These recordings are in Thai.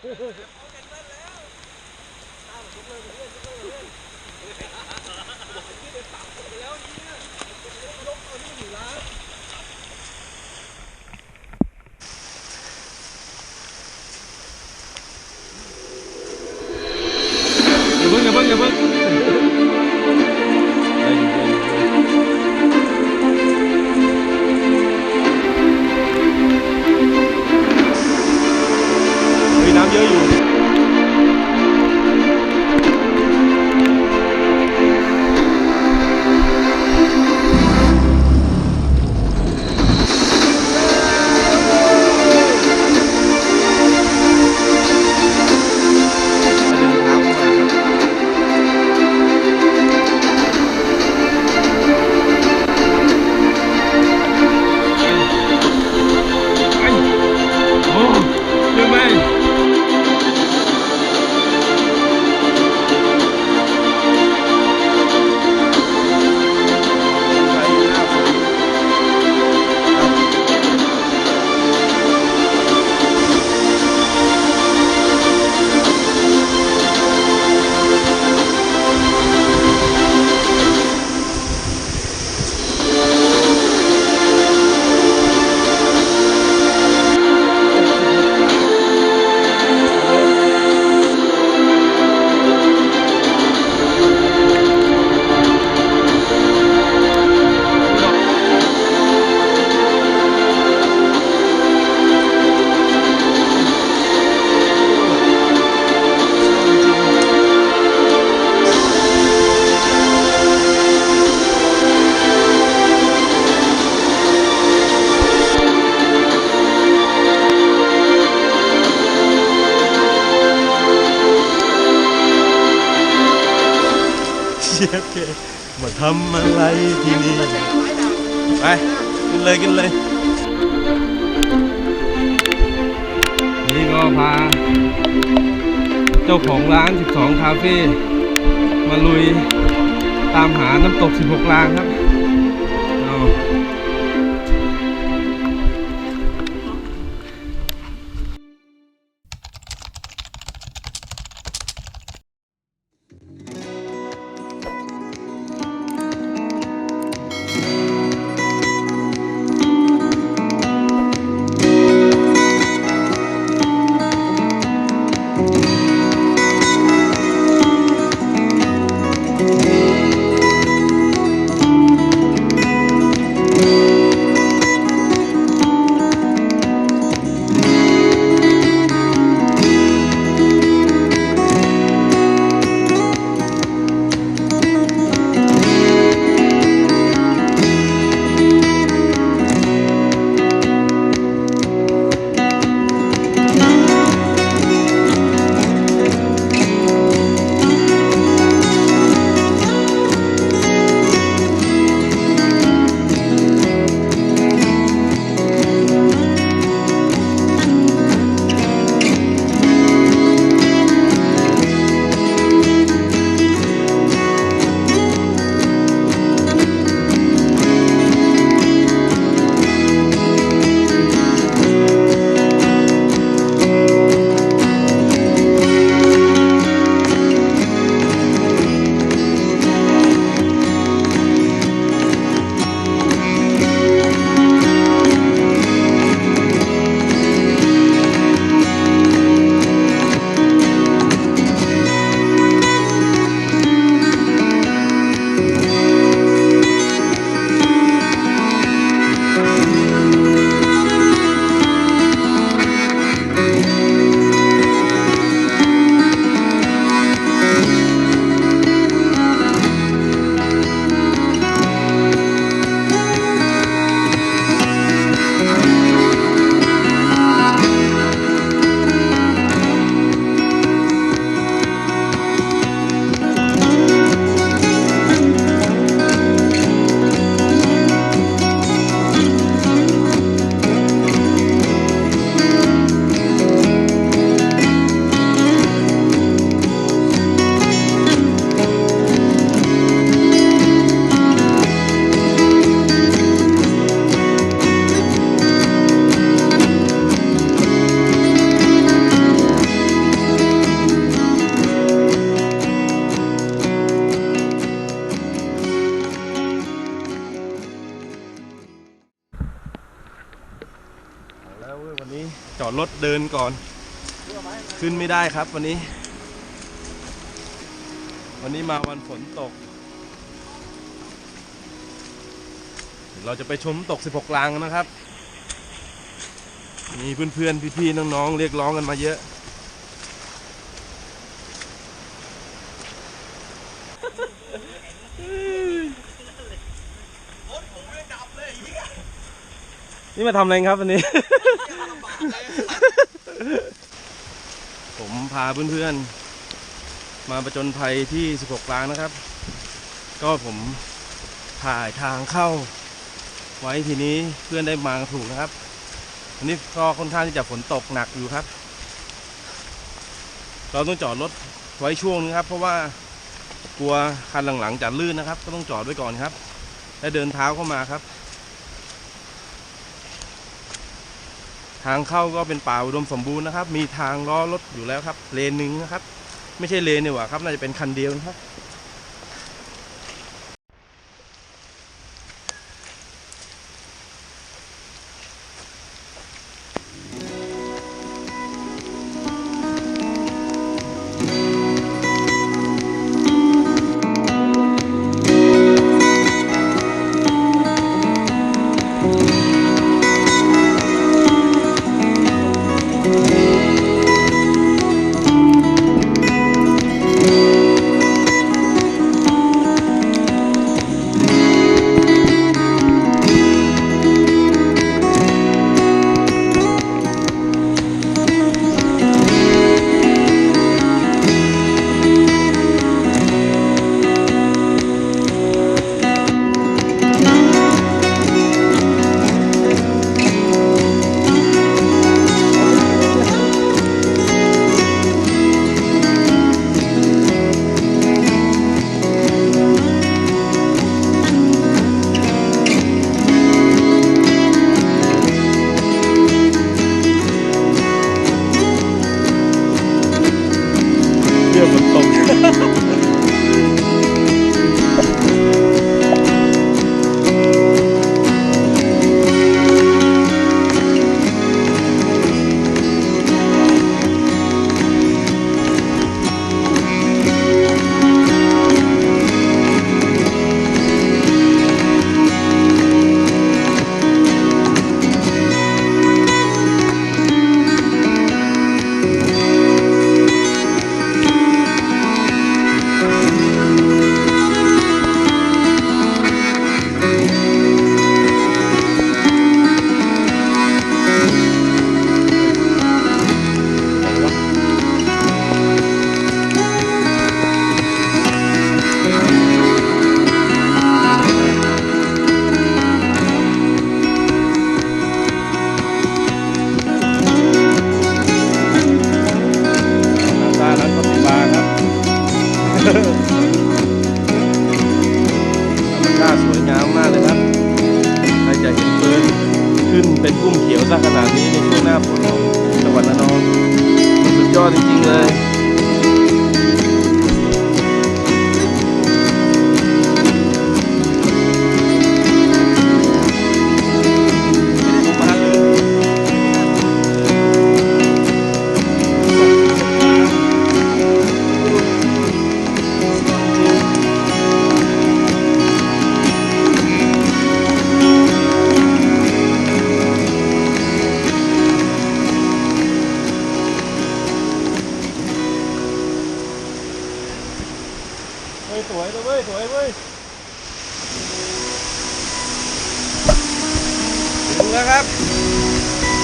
อย่าเพิ่งน้ำเยอะอยู่เชฟเคมาทำอะไรที่นี่ไปกินเลยนี่ก็พาเจ้าของร้าน12คาเฟ่มาลุยตามหาน้ำตก16ลางครับ วันนี้จอดรถเดินก่อนขึ้นไม่ได้ครับวันนี้มาวันฝนตกเราจะไปชมตก16 ลางนะครับมีเพื่อนๆพี่ๆน้องๆเรียกร้องกันมาเยอะนี่มาทำอะไรครับวันนี้ ผมพาเพื่อนๆมาประจนภัยที่16 ลางนะครับก็ผมถ่ายทางเข้าไว้ทีนี้เพื่อนได้มาถูกนะครับวันนี้ก็ค่อนข้างที่จะฝนตกหนักอยู่ครับเราต้องจอดรถไว้ช่วงนึงครับเพราะว่ากลัวคันหลังๆจะลื่นนะครับก็ต้องจอดไว้ก่อนครับและเดินเท้าเข้ามาครับทางเข้าก็เป็นป่าอุดมสมบูรณ์นะครับมีทางล้อรถอยู่แล้วครับเลนหนึ่งนะครับไม่ใช่เลนนี่หว่าครับน่าจะเป็นคันเดียวนะครับขึ้นเป็นพุ่มเขียวซะขนาดนี้ในช่วงหน้าฝนของจังหวัดระนองสุดยอดจริงๆเลยสวยเลยเว้ยสวยเว้ยถึงแล้วครับ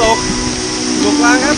ตกกลางครับ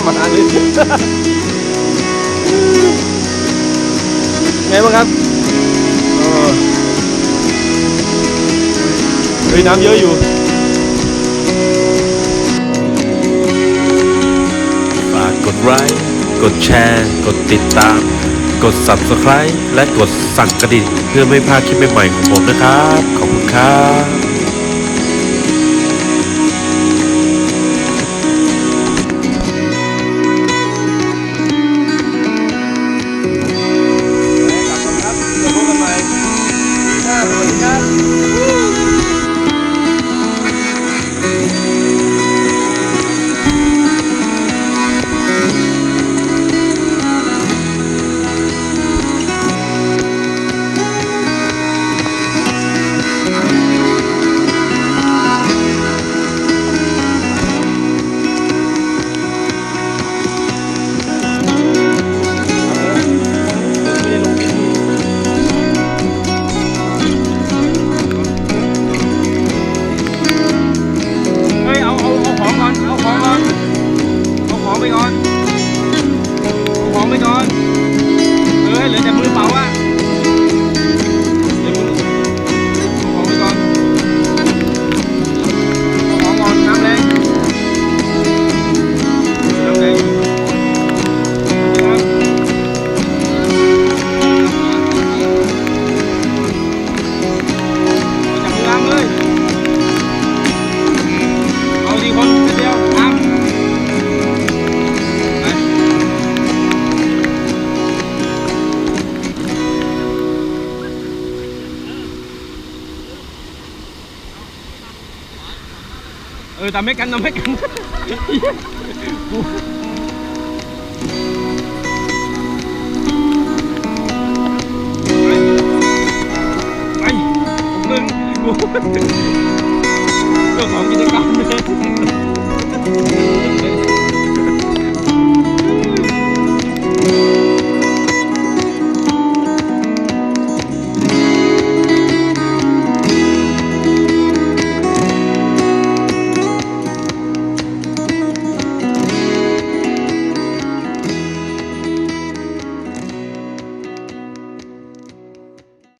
มาเลย ไงบ้างครับเฮ้ยน้ำเยอะอยู่ฝากกดไลค์กดแชร์กดติดตามกด Subscribe และกดสั่นกระดิ่งเพื่อไม่พลาดคลิปใหม่ๆของผมนะครับขอบคุณครับเหลือแต่มือเปล่าอ่ะเดี๋ยวมือของไปก่อนเอาของก่อนน้ำแรงน้ำแรงจับมือล้างเลยเอาทีคนเดียวน้ำทำไม่กันไปมึงเรื่องของกิจกรรมเลย